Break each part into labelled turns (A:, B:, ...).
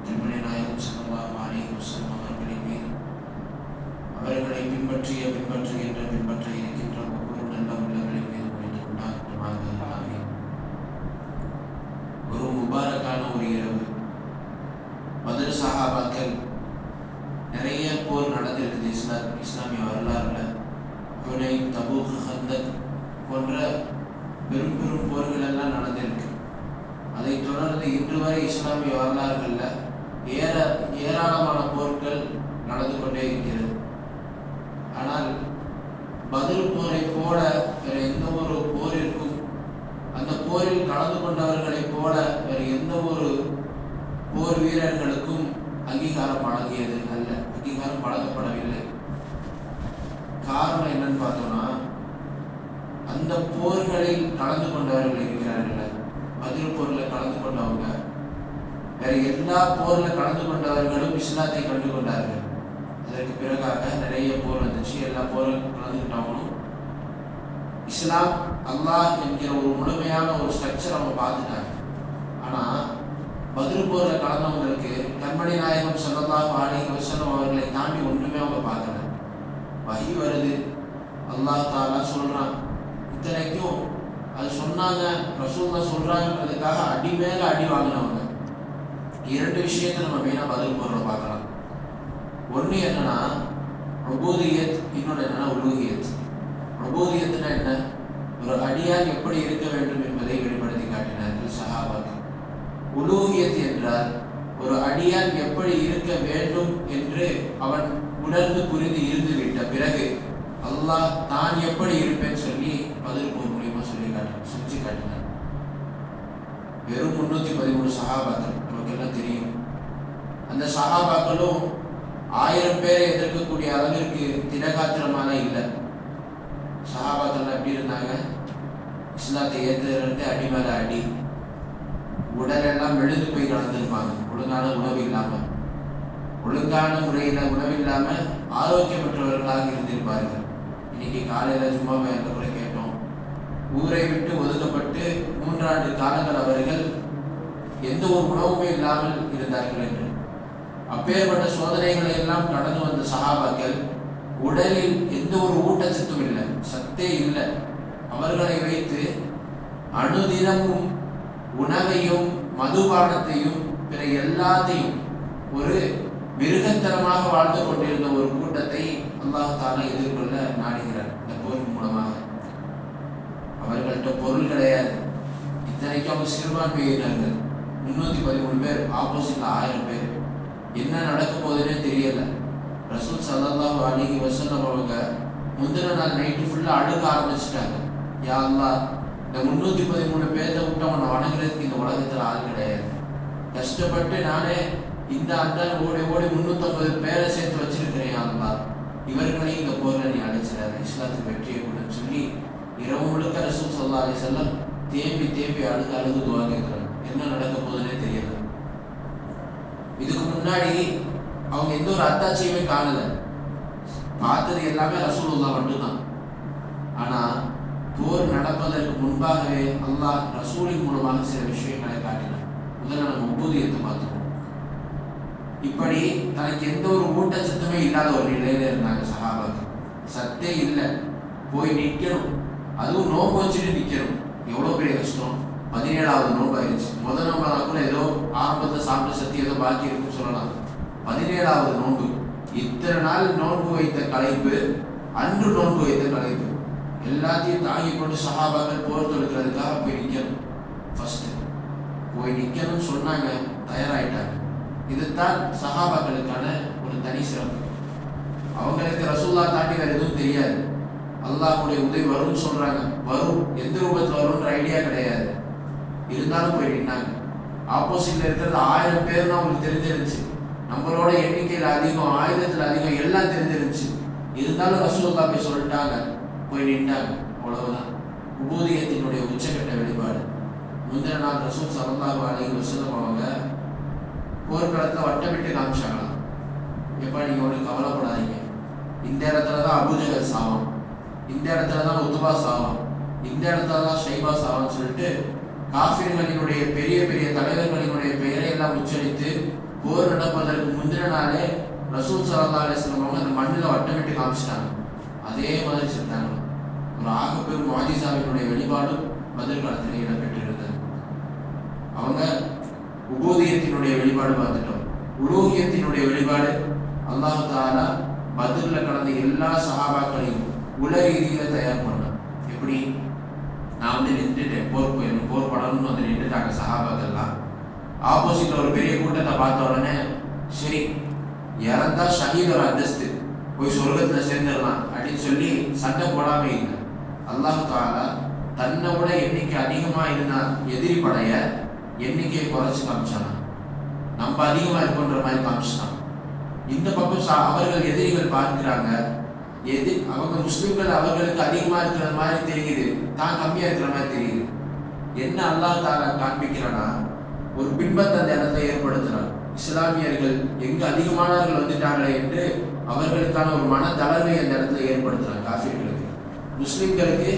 A: கண்மணி நாயகம் ஸல்லல்லாஹு அலைஹி வஸல்லம் அவர்களின் மீது அவர்களை பின்பற்ற இருக்கின்ற ஒவ்வொரு நல்ல உள்ளங்களின் மீது முடிந்து உண்டாகட்டுமாக. ஆமீன். ஒரு முபாரக்கான ஒரு இரவு. பத்ர் சஹாபாக்கள் நிறைய போர் நடந்திருக்குது இஸ்லாமிய வரலாறுல. ஹுனைன், தபூக், ஹந்தக் போன்ற பெரும் பெரும் போர்கள் எல்லாம் நடந்திருக்கு. அதை தொடர்ந்து இன்று வரை இஸ்லாமிய வரலாறுகளில் ஏராளமான போர்கள் நடந்து கொண்டே இருக்கிறது. ஆனால் பத்ர் போரை போல வேறு எந்த ஒரு போரிற்கும், அந்த போரில் கலந்து கொண்டவர்களைப் போல வேறு எந்த ஒரு போர் வீரர்களுக்கும் அங்கீகாரம் வழங்கியது அல்ல, அங்கீகாரம் வழங்கப்படவில்லை. காரணம் என்னன்னு பார்த்தோம்னா, அந்த போர்களில் கலந்து கொண்டவர்கள் இருக்கிறார்கள். பத்ர் போரில் கலந்து கொண்டவங்க வேற எல்லா போரில் கலந்து கொண்டவர்களும் இஸ்லாத்தை கண்டு கொண்டார்கள். அதற்கு பிறகாக நிறைய போர் வந்துச்சு. எல்லா போரும் கலந்துக்கிட்டவங்களும் இஸ்லாம், அல்லாஹ் என்கிற ஒரு முழுமையான ஒரு ஸ்ட்ரக்சர் அவங்க பார்த்துட்டாங்க. ஆனால் பத்ர் போரில் கலந்தவங்களுக்கு கண்மணி நாயகம் ஸல்லல்லாஹு அலைஹி வஸல்லம் அவர்களை தாண்டி ஒன்றுமே அவங்க பார்க்கல. வஹி வருது, அல்லாஹ் தஆலா சொல்கிறான். இத்தனைக்கும் அது சொன்னாங்க, ரசூலுல்லாஹ் சொல்கிறாங்கன்றதுக்காக அடி மேலே அடி வாங்கினவங்க. இரண்டு விஷயத்தை நம்ம மெயினாக பத்ர் போரில் பார்க்கலாம். ஒன்று என்னன்னா உபூதியத், இன்னொன்று என்னன்னா உலூஹியத். உபூதியத்துனா என்ன? ஒரு அடியான் எப்படி இருக்க வேண்டும் என்பதை வெளிப்படுத்தி காட்டினார்கள் சஹாபாக்கள். உலூஹியத் என்றால் ஒரு அடியான் எப்படி இருக்க வேண்டும் என்று அவன் உணர்ந்து புரிந்து இருந்துவிட்ட பிறகு அல்லாஹ் தான் எப்படி இருப்பேன்னு சொல்லி பத்ர் போர் மூலியமா செஞ்சு காட்டினார். வெறும் 313 சஹாபாக்கள், நமக்கு எல்லாம் தெரியும். அந்த சஹாபாக்களும் 1000 பேரை எதிர்க்கக்கூடிய அளவிற்கு திடகாத்திரமான இல்லை. சஹாபாக்கள் எப்படி இருந்தாங்க? இஸ்லாத்தை ஏற்றுறது அடி மேலே அடி, உடலெல்லாம் எழுந்து போய் கலந்துருப்பாங்க. ஒழுங்கான உணவு இல்லாமல், ஒழுங்கான முறையில் உணவு இல்லாமல் ஆரோக்கியமற்றவர்களாக இருந்திருப்பார்கள். இன்னைக்கு காலையில் சும்மா என்ற கூட கேட்டோம், ஊரை விட்டு ஒதுக்கப்பட்டு 3 ஆண்டு காலங்கள் அவர்கள் எந்த ஒரு உணவுமே இல்லாமல் இருந்தார்கள் என்று. அப்பேற்பட்ட சோதனைகளை எல்லாம் கடந்து வந்த சஹாபாக்கள் உடலில் எந்த ஒரு ஊட்டச்சத்தும் இல்லை, சத்தே இல்லை. அவர்களை வைத்து அணுதினமும் உணவையும் மதுபானத்தையும் பிற எல்லாத்தையும் ஒரு மிருகத்தனமாக வாழ்ந்து கொண்டிருந்த ஒரு கூட்டத்தை அல்லாஹ் தஆலா எதிர்கொள்ள நாடுகிறார் இந்த போரின் மூலமாக. அவர்கள்ட்ட பொருள் கிடையாது. இத்தனைக்கும் அவங்க சிறுபான்மையினர்கள் 313 பேர், ஆப்போசிட்ல 1000 பேர். என்ன நடக்க போகுதுன்னே தெரியல. ரசூல் ஸல்லல்லாஹு அலைஹி வஸல்லம் அவங்க முந்தின நாள் நைட்டு ஃபுல்லாக அழுக ஆரம்பிச்சிட்டாங்க. யா அல்லாஹ், இந்த 313 பேரை விட்டு அவனை வணங்குறதுக்கு இந்த உலகத்தில் ஆள் கிடையாது. கஷ்டப்பட்டு நானே இந்த அந்த ஓடி 350 பேரை சேர்த்து வச்சிருக்கிறேன். யா அல்லாஹ், இவர்களையும் இந்த போரில் நீ அழைச்சிடாரு, இஸ்லாத்துக்கு வெற்றியை கொடுன்னு சொல்லி இரவு முழுக்க ரசூல் ஸல்லல்லாஹு அலைஹி வஸல்லம் தேம்பி அழுது துஆ கேட்குறாங்க. என்ன நடக்க போகுதுன்னே தெரியல. இதுக்கு முன்னாடி அவங்க எந்த ஒரு அத்தாட்சியுமே காணலை. பார்த்தது எல்லாமே ரசூலுல்லாஹ் மட்டும்தான். ஆனால் போர் நடப்பதற்கு முன்பாகவே அல்லாஹ் ரசூலின் மூலமாக சில விஷயங்களை காட்டினார். முதல்ல நம்ம உபூதியத்தை பார்த்துக்கணும். இப்படி தனக்கு எந்த ஒரு ஊட்டச்சத்துமே இல்லாத ஒரு நிலையில இருந்தாங்க சஹாபாக்கள். சத்தே இல்லை, போய் நிற்கணும். அதுவும் நோம்பு வச்சுட்டு நிற்கணும். எவ்வளோ பெரிய கஷ்டம். 17வது நோன்பு ஆயிடுச்சு. முதல் நோம்பு கூட ஏதோ ஆரம்பத்தை சாப்பிட்ட சக்தி ஏதோ பாக்கி இருக்குன்னு சொல்லலாம். 17வது நோன்பு. இத்தனை நாள் நோன்பு வைத்த களைப்பு, அன்று நோன்பு வைத்த களைப்பு எல்லாத்தையும் தாங்கி கொண்டு சஹாபாக்கள் போர் தொடுக்கிறதுக்காக போய் நிற்கணும். ஃபர்ஸ்ட் போய் நிற்கணும்னு சொன்னாங்க, தயாராகிட்டாங்க. இதுதான் சஹாபாக்களுக்கான ஒரு தனி சிறப்பு. அவங்களுக்கு ரசூலுல்லாஹ் தாண்டி வேறு எதுவும் தெரியாது. அல்லாஹ்வுடைய உதவி வரும்னு சொல்றாங்க, வரும், எந்த ரூபத்தில் வரும்ன்ற ஐடியா கிடையாது. இருந்தாலும் போய் நின்னாங்க. ஆப்போசிட்ல இருக்கிறது 1000 பேர் தான் அவங்களுக்கு தெரிஞ்சிருந்துச்சு. நம்மளோட எண்ணிக்கையில் அதிகம், ஆயுதத்தில் அதிகம், எல்லாம் தெரிஞ்சிருந்துச்சு. இருந்தாலும் ரசூலுல்லாஹ் போய் சொல்லிட்டாங்க, போய் நின்றாங்க. அவ்வளவுதான் உபூதியத்தினுடைய உச்சக்கட்ட வெளிப்பாடு. முந்தின நாள் ரசூல் ஸல்லல்லாஹு அலைஹி வஸல்லம் அவங்க போர்க்களத்தில் வட்டமிட்டு காமிச்சாங்களாம். எப்பா, நீங்கள் ஒன்றும் கவலைப்படாதீங்க, இந்த இடத்துல தான் அபூஜஹல் சாவான், இந்த இடத்துல தான் உத்பா சாவான், இந்த இடத்துல தான் ஷைபா சாவான்னு சொல்லிட்டு காஃபிர்களினுடைய பெரிய பெரிய தலைவர்களினுடைய பெயரை எல்லாம் உச்சரித்து போர் நடப்பதற்கு முந்தின நாளே ரசூல் ஸல்லல்லாஹு அலைஹி வஸல்லம் அவங்க அந்த மண்ணில் வட்டமிட்டு காமிச்சிட்டாங்க. அதே மாதிரி செஞ்சாங்க. ஒரு ஆகப்பெரும் முஅஜிஸாவினுடைய வெளிப்பாடும் பதில் காலத்தில் இடம்பெற்றிருந்தது. அவங்க உபூதியத்தினுடைய வெளிப்பாடு பார்த்துட்டோம். உலூஹியத்தினுடைய வெளிப்பாடு அல்லாஹ் தஆலா பதிலில் கலந்த எல்லா சஹாபாக்களையும் உலக ரீதியில் தயார் பண்ணான். எப்படி? நான் வந்து நின்றுட்டேன், போர் பண்ணணும்னு வந்து நின்றுட்டாங்க சஹாபாக்கள்லாம். ஆப்போசிட்ல ஒரு பெரிய கூட்டத்தை பார்த்த உடனே சரி இறந்தா ஷஹீத் ஒரு அந்தஸ்து, போய் சொர்க்கத்தில் சேர்ந்துடலாம் அப்படின்னு சொல்லி சண்டை போடாமல் இல்லை. அல்லாஹ் தஆலா தன்னை விட எண்ணிக்கை அதிகமாக இருந்தா எதிரி படைய எண்ணிக்கையை குறைச்சி காமிச்சானா, நம்ம அதிகமாக இருக்குன்ற மாதிரி காமிச்சிட்டான். இந்த பக்கம் அவர்கள் எதிரிகள் பார்க்கிறாங்க, அவங்க முஸ்லிம்கள் அவர்களுக்கு அதிகமாக இருக்கிற மாதிரி தெரியுது, தான் கம்மியாக இருக்கிற மாதிரி தெரியுது. என்ன அல்லாஹ் தஆலா காண்பிக்கிறானா, ஒரு பின்பத்தை அந்த இடத்தை ஏற்படுத்துகிறான். இஸ்லாமியர்கள் எங்கு அதிகமானவர்கள் வந்துட்டாங்களே என்று அவர்களுக்கான ஒரு மன தளர்வை அந்த இடத்துல ஏற்படுத்துகிறாங்க. காஃபிர்களுக்கு முஸ்லிம்களுக்கு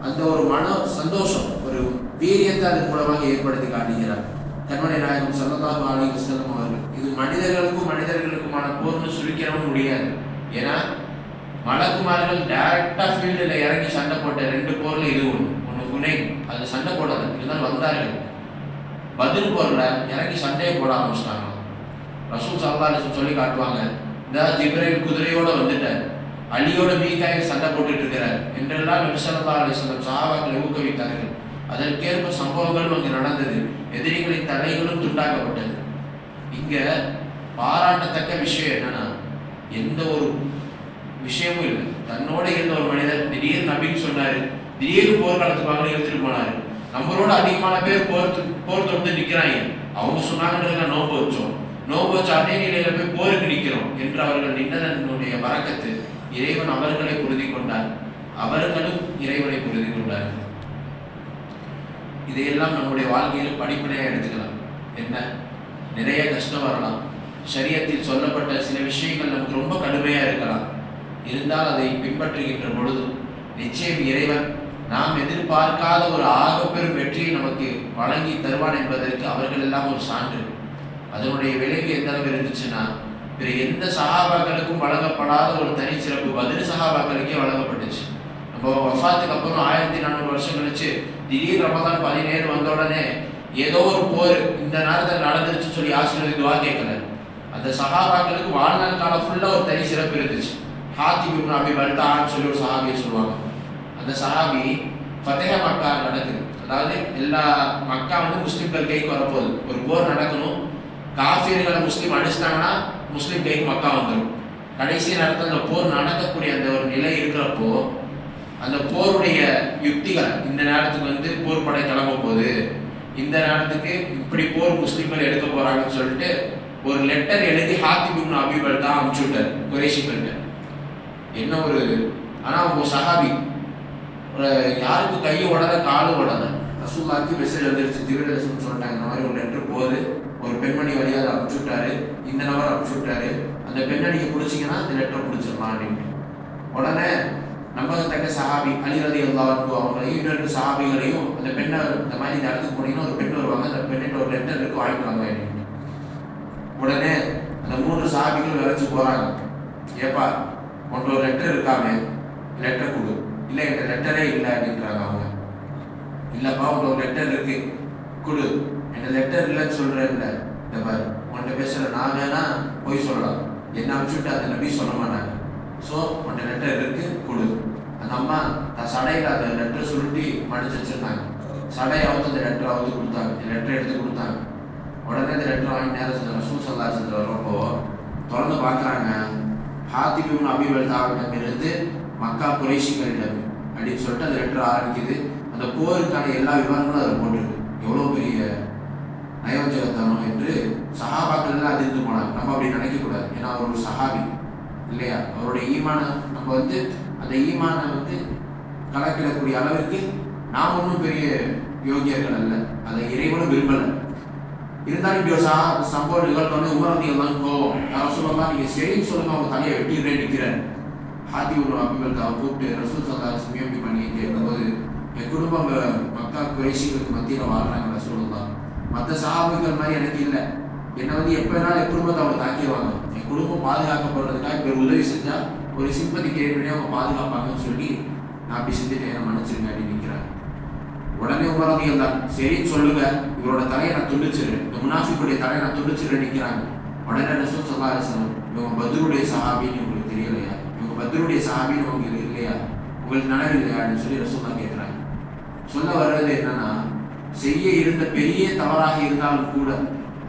A: அந்த ஒரு மன சந்தோஷம், ஒரு வீரியத்தை அதன் மூலமாக ஏற்படுத்தி காட்டுகிறார் கண்மணி நாயகம் ஸல்லல்லாஹு அலைஹி வஸல்லம் அவர்கள். இது மனிதர்களுக்குமான போர்னு சுருக்கிடவும் முடியாது. ஏன்னா மலக்குமார்கள் டைரக்டாக ஃபீல்டில் இறங்கி சண்டை போட்ட 2 போரில் இது ஒன்று ஹுனைன், அது சண்டை போடாது, இதுதான் வந்தார்கள். பதில் போரில் இறங்கி சண்டையை போட ஆரம்பிச்சிட்டாங்க. ரசூல் ஸல்லல்லாஹு அலைஹி வஸல்லம் சொல்லி காட்டுவாங்க, இந்த ஜிப்ரீல் குதிரையோட வந்துட்டார், அலியோட மீகாயில் சண்டை போட்டுட்டு இருக்கிறார் என்றெல்லாம் நபி ஸல்லல்லாஹு அலைஹி வஸல்லம் சஹாபாக்களை ஊக்குவித்தார்கள். அதற்கேற்ப சம்பவங்களும் அங்கு நடந்தது. எதிரிகளின் தலைகளும் துண்டாக்கப்பட்டது. இங்க பாராட்டத்தக்க விஷயம் என்னன்னா, எந்த ஒரு விஷயமும் இல்லை. தன்னோட இருந்த ஒரு மனிதர் திடீர்னு நபின்னு சொன்னாரு, திடீர்னு போர்க்காலத்துக்கு வாங்க எடுத்துட்டு போனாரு. நம்மளோட அதிகமான பேர் போர் தொடுத்து நிற்கிறாங்க. அவங்க சொன்னாங்கன்றதுல நோம்பு வச்சு அதே நிலையில போய் போருக்கு நிற்கிறோம் என்று அவர்கள் நின்றதனுடைய வரக்கத்து இறைவன் அவர்களை புரிந்து கொண்டார், அவர்களும் இறைவனை புரிந்து கொண்டார்கள். இதையெல்லாம் நம்முடைய வாழ்க்கையில் படிப்பினையாக எடுத்துக்கலாம். என்ன, நிறைய கஷ்டம் வரலாம், ஷரியத்தில் சொல்லப்பட்ட சில விஷயங்கள் நமக்கு ரொம்ப கடுமையாக இருக்கலாம். இருந்தால் அதை பின்பற்றுகின்ற பொழுது நிச்சயம் இறைவன் நாம் எதிர்பார்க்காத ஒரு ஆகப்பெரும் வெற்றியை நமக்கு வழங்கி தருவான் என்பதற்கு அவர்கள் எல்லாம் ஒரு சான்று. அதனுடைய விளைவு எந்த அளவு இருந்துச்சுன்னா, வேறு எந்த சஹாபாக்களுக்கும் வழங்கப்படாத ஒரு தனிச்சிறப்பு பதில் சஹாபாக்களுக்கே வழங்கப்பட்டுச்சு. நம்ம வஃபாத்துக்கு அப்புறம் 1400 வருஷம் கழிச்சு திடீர் ரமதான் 17 வந்த உடனே ஏதோ ஒரு போர் இந்த நேரத்தில் நடந்துருச்சு சொல்லி ஆசீர்வாதி துவா கேட்கல. அந்த சஹாபாக்களுக்கு வாழ்நாள் காலம் ஃபுல்லாக ஒரு தனி சிறப்பு இருந்துச்சு. ஹாத்திப் இப்னு அபி பல்தான்னு சொல்லி ஒரு சஹாபியை சொல்லுவாங்க. அந்த சஹாபி ஃபதஹ மக்கா நடக்குது, அதாவது எல்லா மக்கா வந்து முஸ்லீம்கள் கைக்கு வரப்போகுது, ஒரு போர் நடக்கணும். காஃபிர்களை முஸ்லீம் அடிச்சிட்டாங்கன்னா முஸ்லீம் கைக்கு மக்கா வந்துடும். கடைசி நேரத்தில் அந்த போர் நடக்கக்கூடிய அந்த ஒரு நிலை இருக்கிறப்போ அந்த போருடைய யுக்திகள், இந்த நேரத்துக்கு வந்து போர் படை கிளம்ப போகுது, இந்த நேரத்துக்கு இப்படி போர் முஸ்லீம்கள் எடுக்க போறாங்கன்னு சொல்லிட்டு ஒரு லெட்டர் எழுதி ஹாத்திப் இப்னு அபி பல்தா அனுப்பிச்சு விட்டார் குறைஷிகள்கிட்ட. என்ன ஒரு, ஆனால் அவங்க சஹாபி யாருக்கு கையும் உடல காலும் உடல, ரசூலுல்லாஹ்க்கு மெசேஜ் வந்துருச்சு, ஜிப்ரீல் சொல்லிட்டாங்க இந்த மாதிரி ஒரு லெட்டர் போகுது, ஒரு பெண்மணி வழியாக அதை அனுப்பிச்சு விட்டாரு, இந்த நபர் அனுப்பிச்சு விட்டாரு, அந்த பெண்ணடியை பிடிச்சிங்கன்னா அந்த லெட்டரை பிடிச்சிடலாம் அப்படின்ட்டு. உடனே நம்பகத்தக்க சஹாபி அலி ரலியல்லாஹு அன்ஹு அவங்களையும் இன்னொரு சஹாபிகளையும் அந்த பெண்ணை இந்த மாதிரி இந்த இடத்துக்கு போனீங்கன்னா ஒரு பெண் வருவாங்க, அந்த பெண்ணிட்ட ஒரு லெட்டர் இருக்கு வாங்கிட்டு வாங்க அப்படின்னு. உடனே அந்த 3 சஹாபிகள் விளைச்சு போறாங்க. ஏப்பா உன்ட்ட ஒரு லெட்டர் இருக்காமே, லெட்டர் கொடு. இல்லை என்கிட்ட லெட்டரே இல்லை அப்படின்றாங்க அவங்க. இல்லைப்பா உன்ட்ட ஒரு லெட்டர் இருக்கு கொடு. என்கிட்ட லெட்டர் இல்லைன்னு சொல்கிறேன். இல்லை இந்த பாரு உன்கிட்ட பேசுகிற நான் வேணா போய் சொல்லலாம், என்ன அனுப்பிச்சுட்டு அந்த நபி சொல்ல மாட்டாங்க. ஸோ உன்கிட்ட லெட்டர் இருக்கு கொடு. அந்த அம்மா நான் சடையில் அந்த லெட்டர் சுருட்டி மடிச்சு வச்சுருந்தாங்க. சடையை அவுத்து அந்த லெட்டரை அவுத்து கொடுத்தாங்க, லெட்டர் எடுத்து கொடுத்தாங்க. உடனே அந்த லெட்டர் வாங்கி நேரம் ரசூல் ஸல்லல்லாஹு அலைஹி வஸல்லம் வரப்போ திறந்து பார்க்குறாங்க, ஹாத்திப் இப்னு அபி பல்தாவிடமிருந்து மக்கா குறைஷிகளிடம் அப்படின்னு சொல்லிட்டு அந்த லெட்டர் ஆரம்பிக்குது. அந்த போருக்கான எல்லா விவரங்களும் அதில் போட்டிருக்கு. எவ்வளோ பெரிய நயவஞ்சகத்தனம் என்று சஹாபாக்கள் எல்லாம் அதிர்ந்து போனாங்க. நம்ம அப்படி நினைக்கக்கூடாது, ஏன்னா அவர் ஒரு சஹாபி இல்லையா. அவருடைய ஈமான நம்ம வந்து அந்த ஈமானை வந்து கணக்கிடக்கூடிய அளவுக்கு நாம் ஒன்றும் பெரிய யோகியர்கள் அல்ல, அதை இறைவனும் விரும்பலை. இருந்தாலும் இப்படி ஒரு சம்பவம் நிகழ்ந்தோடனே உமரதியெல்லாம் கோவம், யாரும் சொல்லலாம் நீங்கள் சரின்னு சொல்லுங்க, அவங்க தலையை வெட்டிடுறே நிற்கிறேன். ஹாத்திப் இப்னு அபி பல்தாவை கூப்பிட்டு ரசூல் ஸல்லல்லாஹு அலைஹி வஸல்லம் இப்படி பண்ணி கேட்கும்போது, என் குடும்பம் மக்கா குறைஷிகளுக்கு மத்தியில் வாழ்றாங்க ரசூலுல்லாஹ், மற்ற சஹாபிகள் மாதிரி எனக்கு இல்லை, என்னை வந்து எப்போ வேணாலும் என் குடும்பத்தை அவங்க தாக்கிடுவாங்க, என் குடும்பம் பாதுகாக்கப்படுறதுக்காக இப்போ உதவி செஞ்சால் ஒரு சிம்பதி கேட்டு அவங்க பாதுகாப்பாங்கன்னு சொல்லி நான் அப்படி செஞ்சுட்டேன், என்ன மன்னிச்சிருங்க அப்படின்னு நிற்கிறாங்க. உடனே உமரதிகள் தான் சரின்னு சொல்லுங்க, இவரோட தலையை நான் துண்டிச்சிடுறேன், இந்த முனாஃபிக்குடைய தலையை நான் துண்டிச்சிடுறேன் நிற்கிறாங்க. உடனே ரசூல் ஸல்லல்லாஹு அலைஹி வஸல்லம், இவங்க பத்ருடைய சஹாபின்னு உங்களுக்கு தெரியலையா, இவங்க பத்ருடைய சஹாபின்னு உங்களுக்கு இல்லையா, உங்களுக்கு நினைவு இல்லையா அப்படின்னு சொல்லி ரசூல் தான் கேட்குறாங்க. சொல்ல வர்றது என்னன்னா, செய்ய இருந்த பெரிய தவறாக இருந்தாலும் கூட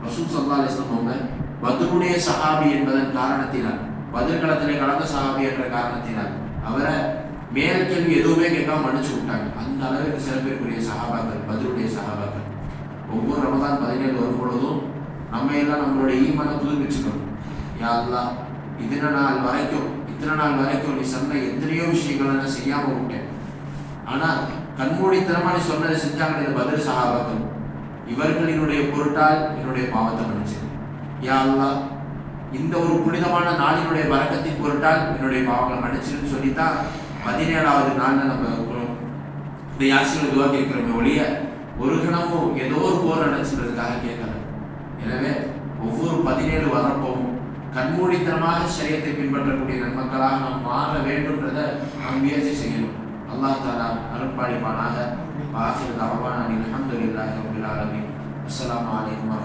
A: ரசூல் ஸல்லல்லாஹு அலைஹி வஸல்லம் அவங்க பத்ருடைய சஹாபி என்பதன் காரணத்தினால், பதிர்களத்திலே கலந்த சஹாபி என்ற காரணத்தினால் அவரை மேல் கேள்வி எதுவுமே கேட்காம மன்னிச்சு விட்டாங்க. அந்த அளவுக்கு சிறப்பிற்குரிய சஹாபாக்கள் பத்ருடைய சஹாபாக்கள். ஒவ்வொரு ரமதான் 17 வரும் பொழுதும் நம்ம எல்லாம் நம்மளுடைய ஈமானை புதுப்பிச்சுக்கணும். யா அல்லாஹ், இத்தனை நாள் வரைக்கும் நீ சொன்ன எத்தனையோ விஷயங்களை நான் செய்யாம விட்டேன், ஆனா கண்மூடித்தனமா நீ சொன்னதை செஞ்சாங்க இந்த பத்ர் சஹாபாக்கள், இவர்களினுடைய பொருட்டால் என்னுடைய பாவத்தை மன்னிச்சு. யா அல்லாஹ், இந்த ஒரு புனிதமான நாளினுடைய பரக்கத்தின் பொருட்டால் என்னுடைய பாவங்களை மன்னிச்சுன்னு சொல்லித்தான் 17வது நாளில் நம்ம இந்த யாசினை துவா கேட்கிறோமே ஒழிய ஒரு கணமும் ஏதோ ஒரு போர் நினைச்சுக்கிறதுக்காக கேட்கல. எனவே ஒவ்வொரு 17 வரப்போவும் கண்மூடித்தனமாக ஷரியத்தை பின்பற்றக்கூடிய நன்மக்களாக நாம் மாற வேண்டும்ன்றதை நாம் முயற்சி செய்யணும். அல்லாஹ் தஆலா அருள்பாலிப்பானாக. ஆகிர் தஅவானா அல்ஹம்துலில்லாஹி ரப்பில் ஆலமீன். அஸ்ஸலாமு அலைக்கும்.